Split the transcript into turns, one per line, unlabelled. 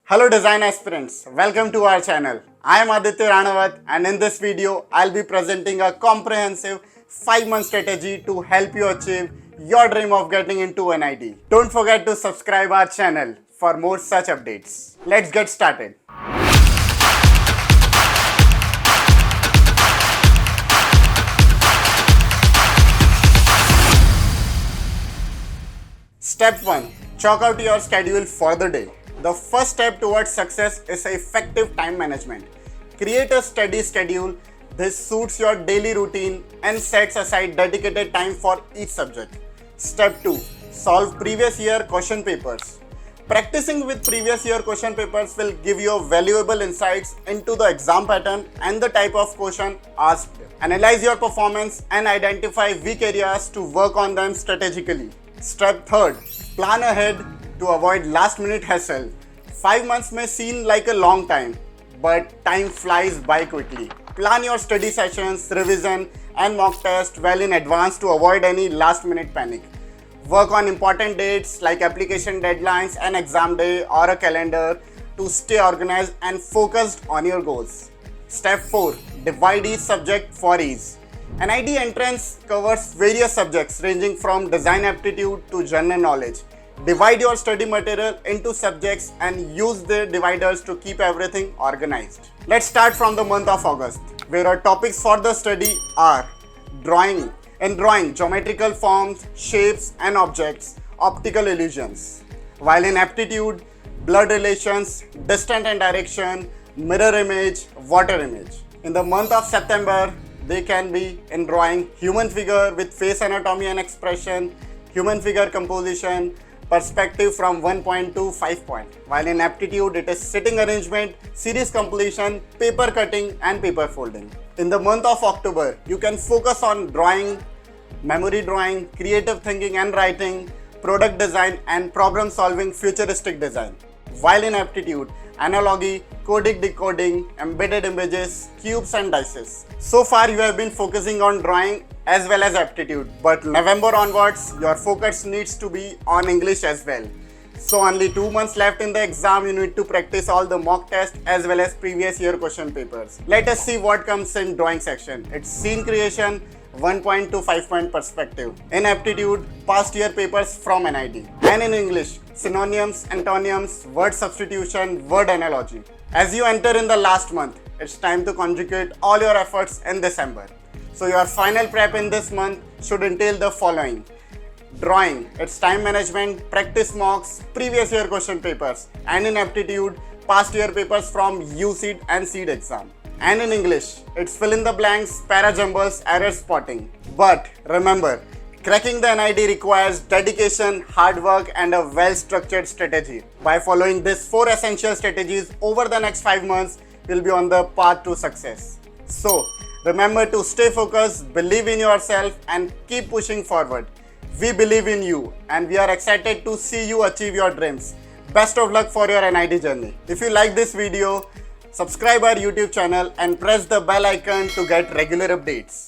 Hello design aspirants, welcome to our channel. I am Aditya Ranavat and in this video I'll be presenting a comprehensive 5-month strategy to help you achieve your dream of getting into NID. Don't forget to subscribe our channel for more such updates. Let's get started. Step 1. Chalk out your schedule for the day. The first step towards success is effective time management. Create a steady schedule. This suits your daily routine and sets aside dedicated time for each subject. Step 2. Solve previous year question papers. Practicing with previous year question papers will give you valuable insights into the exam pattern and the type of question asked. Analyze your performance and identify weak areas to work on them strategically. Step 3. Plan ahead to avoid last-minute hassle. 5 months may seem like a long time, but time flies by quickly. Plan your study sessions, revision, and mock test well in advance to avoid any last-minute panic. Work on important dates like application deadlines and exam day or a calendar to stay organized and focused on your goals. Step 4. Divide each subject for ease. NID entrance covers various subjects ranging from design aptitude to general knowledge. Divide your study material into subjects and use the dividers to keep everything organized. Let's start from the month of August, where our topics for the study are drawing. In drawing, geometrical forms, shapes and objects, optical illusions. While in aptitude, blood relations, distance and direction, mirror image, water image. In the month of September, they can be in drawing human figure with face anatomy and expression, human figure composition, perspective from 1 point to 5 point. While in aptitude, it is sitting arrangement, series completion, paper cutting and paper folding. In the month of October, you can focus on drawing, memory drawing, creative thinking and writing, product design and problem solving futuristic design. While in aptitude, analogy, coding, decoding, embedded images, cubes and dices. So far you have been focusing on drawing as well as aptitude, but November onwards your focus needs to be on English as well. So only 2 months left in the exam, you need to practice all the mock tests as well as previous year question papers. Let us see what comes in drawing section. It's scene creation, 1 point to 5 point perspective. In aptitude, past year papers from NID. And in English, synonyms, antonyms, word substitution, word analogy. As you enter in the last month, it's time to conjugate all your efforts in December. So your final prep in this month should entail the following. Drawing, it's time management, practice mocks, previous year question papers. And in aptitude, past year papers from UCEED and CEED exam. And in English, it's fill in the blanks, para jumbles, error spotting. But remember, cracking the NID requires dedication, hard work and a well-structured strategy. By following these 4 essential strategies over the next 5 months, you'll be on the path to success. So, remember to stay focused, believe in yourself and keep pushing forward. We believe in you and we are excited to see you achieve your dreams. Best of luck for your NID journey. If you like this video, subscribe our YouTube channel and press the bell icon to get regular updates.